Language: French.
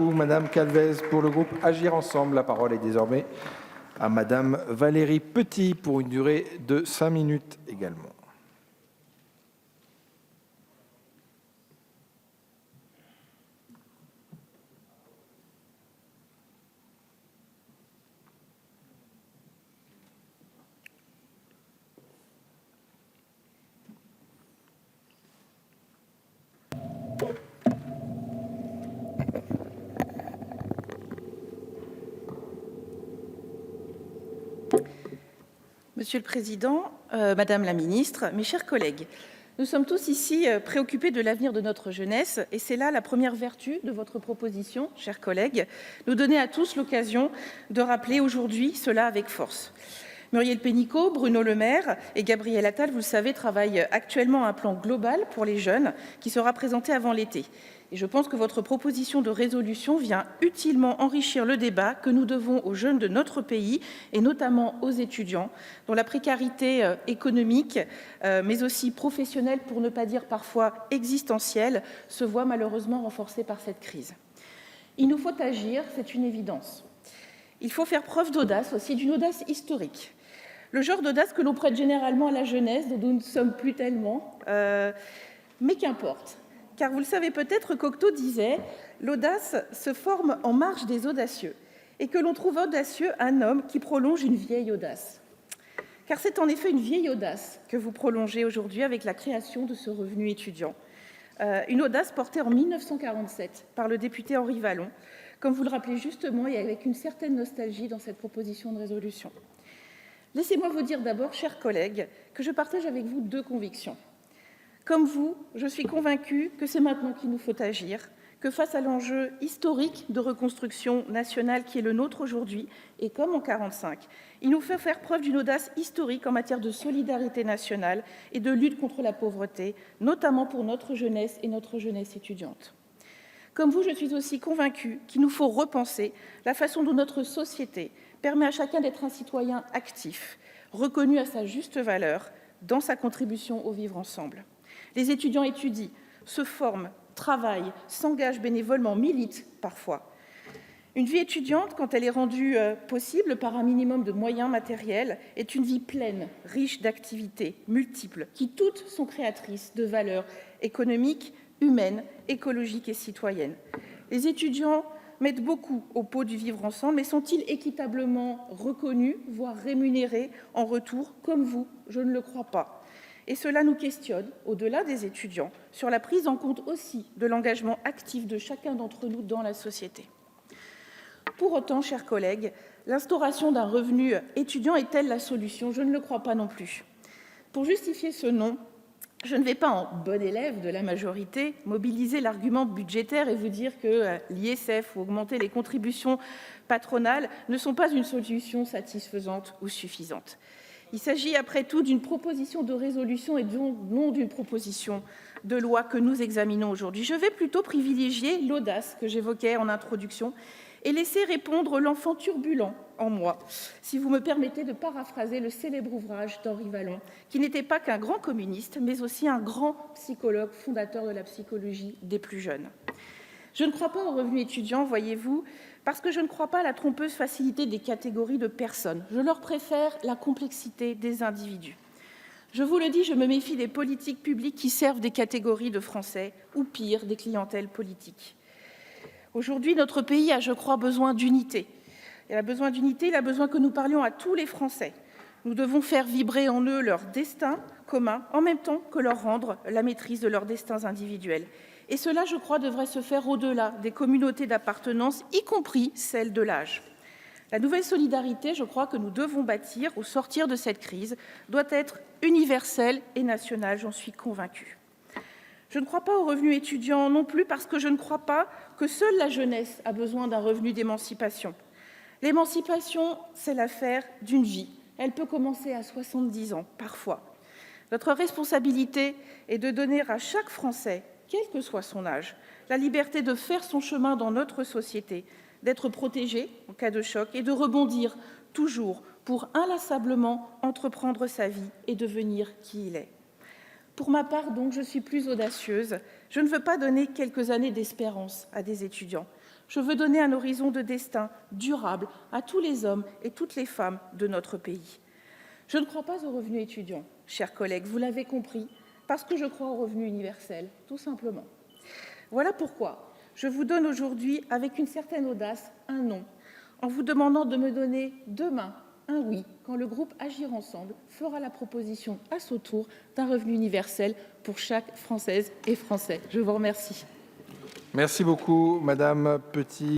Madame Calvez pour le groupe Agir Ensemble. La parole est désormais à Madame Valérie Petit pour une durée de 5 minutes également. Monsieur le Président, Madame la Ministre, mes chers collègues, nous sommes tous ici préoccupés de l'avenir de notre jeunesse et c'est là la première vertu de votre proposition, chers collègues, nous donner à tous l'occasion de rappeler aujourd'hui cela avec force. Muriel Pénicaud, Bruno Le Maire et Gabriel Attal, vous le savez, travaillent actuellement à un plan global pour les jeunes qui sera présenté avant l'été. Et je pense que votre proposition de résolution vient utilement enrichir le débat que nous devons aux jeunes de notre pays et notamment aux étudiants, dont la précarité économique, mais aussi professionnelle, pour ne pas dire parfois existentielle, se voit malheureusement renforcée par cette crise. Il nous faut agir, c'est une évidence. Il faut faire preuve d'audace, aussi d'une audace historique. Le genre d'audace que l'on prête généralement à la jeunesse, dont nous ne sommes plus tellement, mais qu'importe. Car vous le savez peut-être, Cocteau disait « L'audace se forme en marge des audacieux » et que l'on trouve audacieux un homme qui prolonge une vieille audace. Car c'est en effet une vieille audace que vous prolongez aujourd'hui avec la création de ce revenu étudiant. Une audace portée en 1947 par le député Henri Wallon, comme vous le rappelez justement et avec une certaine nostalgie dans cette proposition de résolution. Laissez-moi vous dire d'abord, chers collègues, que je partage avec vous deux convictions. Comme vous, je suis convaincue que c'est maintenant qu'il nous faut agir, que face à l'enjeu historique de reconstruction nationale qui est le nôtre aujourd'hui, et comme en 1945, il nous faut faire preuve d'une audace historique en matière de solidarité nationale et de lutte contre la pauvreté, notamment pour notre jeunesse et notre jeunesse étudiante. Comme vous, je suis aussi convaincue qu'il nous faut repenser la façon dont notre société permet à chacun d'être un citoyen actif, reconnu à sa juste valeur dans sa contribution au vivre ensemble. Les étudiants étudient, se forment, travaillent, s'engagent bénévolement, militent parfois. Une vie étudiante, quand elle est rendue possible par un minimum de moyens matériels, est une vie pleine, riche d'activités multiples, qui toutes sont créatrices de valeurs économiques, humaines, écologiques et citoyennes. Les étudiants mettent beaucoup au pot du vivre ensemble, mais sont-ils équitablement reconnus, voire rémunérés en retour, comme vous? Je ne le crois pas. Et cela nous questionne, au-delà des étudiants, sur la prise en compte aussi de l'engagement actif de chacun d'entre nous dans la société. Pour autant, chers collègues, l'instauration d'un revenu étudiant est-elle la solution? Je ne le crois pas non plus. Pour justifier ce non, je ne vais pas, en bon élève de la majorité, mobiliser l'argument budgétaire et vous dire que l'ISF ou augmenter les contributions patronales ne sont pas une solution satisfaisante ou suffisante. Il s'agit après tout d'une proposition de résolution et non d'une proposition de loi que nous examinons aujourd'hui. Je vais plutôt privilégier l'audace que j'évoquais en introduction et laisser répondre l'enfant turbulent en moi, si vous me permettez de paraphraser le célèbre ouvrage d'Henri Wallon, qui n'était pas qu'un grand communiste, mais aussi un grand psychologue fondateur de la psychologie des plus jeunes. Je ne crois pas au revenu étudiant, voyez-vous, parce que je ne crois pas à la trompeuse facilité des catégories de personnes. Je leur préfère la complexité des individus. Je vous le dis, je me méfie des politiques publiques qui servent des catégories de Français, ou pire, des clientèles politiques. Aujourd'hui, notre pays a, je crois, besoin d'unité. Il a besoin d'unité, il a besoin que nous parlions à tous les Français. Nous devons faire vibrer en eux leur destin commun, en même temps que leur rendre la maîtrise de leurs destins individuels. Et cela, je crois, devrait se faire au-delà des communautés d'appartenance, y compris celles de l'âge. La nouvelle solidarité, je crois, que nous devons bâtir au sortir de cette crise, doit être universelle et nationale, j'en suis convaincue. Je ne crois pas au revenu étudiant non plus parce que je ne crois pas que seule la jeunesse a besoin d'un revenu d'émancipation. L'émancipation, c'est l'affaire d'une vie. Elle peut commencer à 70 ans, parfois. Notre responsabilité est de donner à chaque Français, quel que soit son âge, la liberté de faire son chemin dans notre société, d'être protégé en cas de choc et de rebondir toujours pour inlassablement entreprendre sa vie et devenir qui il est. Pour ma part, donc, je suis plus audacieuse. Je ne veux pas donner quelques années d'espérance à des étudiants. Je veux donner un horizon de destin durable à tous les hommes et toutes les femmes de notre pays. Je ne crois pas au revenu étudiant, chers collègues, vous l'avez compris, parce que je crois au revenu universel, tout simplement. Voilà pourquoi je vous donne aujourd'hui, avec une certaine audace, un non, en vous demandant de me donner demain un oui, quand le groupe Agir ensemble fera la proposition à son tour d'un revenu universel pour chaque Française et Français. Je vous remercie. Merci beaucoup, Madame Petit.